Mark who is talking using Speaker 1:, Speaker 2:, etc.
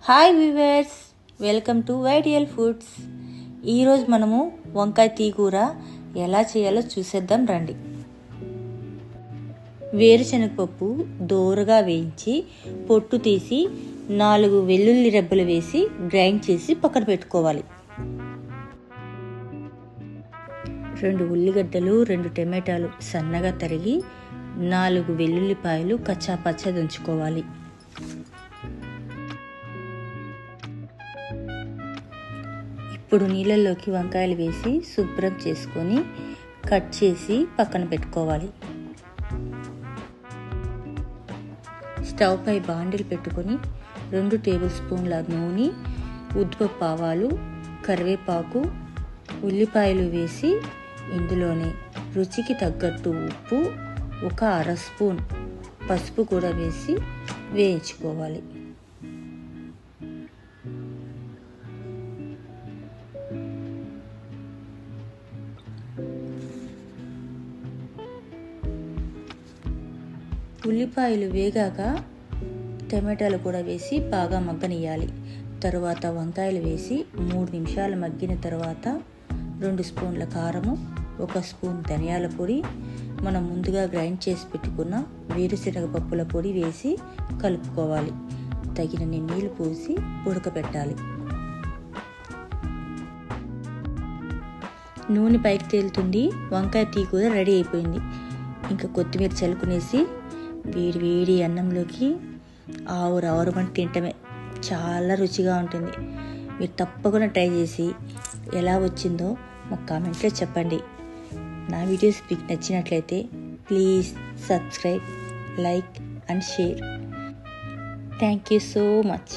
Speaker 1: Hi viewers, welcome to వైడియల్ foods. ఈరోజు మనము వంకాయ తీగూర ఎలా చేయాలో చూసేద్దాం రండి. వేరుశనగపప్పు దోరగా వేయించి పొట్టు తీసి 4 వెల్లుల్లి రెబ్బలు వేసి గ్రైండ్ చేసి పక్కన పెట్టుకోవాలి. 2 ఉల్లిగడ్డలు, 2 టమాటాలు సన్నగా తరిగి 4 వెల్లుల్లిపాయలు కచ్చాపచ్చ దంచుకోవాలి. ఇప్పుడు నీళ్ళల్లోకి వంకాయలు వేసి శుభ్రం చేసుకొని కట్ చేసి పక్కన పెట్టుకోవాలి. స్టవ్ పై బాండిల్ పెట్టుకొని 2 టేబుల్ స్పూన్ల నూనె, ఉద్దిపప్పు ఆవాలు, కరివేపాకు, ఉల్లిపాయలు వేసి ఇందులోనే రుచికి తగ్గట్టు ఉప్పు, 1 అర స్పూన్ పసుపు కూడా వేసి వేయించుకోవాలి. ఉల్లిపాయలు వేగాక టమాటాలు కూడా వేసి బాగా మగ్గనియాలి. తరువాత వంకాయలు వేసి 3 నిమిషాలు మగ్గిన తర్వాత 2 స్పూన్ల కారము, 1 స్పూన్ ధనియాల పొడి, మనం ముందుగా గ్రైండ్ చేసి పెట్టుకున్న వేరుశనగపప్పుల పొడి వేసి కలుపుకోవాలి. తగినన్ని నీళ్లు పోసి ఉడకబెట్టాలి. నూనె పైకి తేలుతుంది. వంకాయ తీగూర రెడీ అయిపోయింది. ఇంకా కొత్తిమీర చల్లుకునేసి వేడి వేడి అన్నంలోకి ఆవురమని తింటమే చాలా రుచిగా ఉంటుంది. మీరు తప్పకుండా ట్రై చేసి ఎలా వచ్చిందో మాకు కామెంట్లో చెప్పండి. నా వీడియోస్ మీకు నచ్చినట్లయితే please subscribe, like and share. Thank you so much.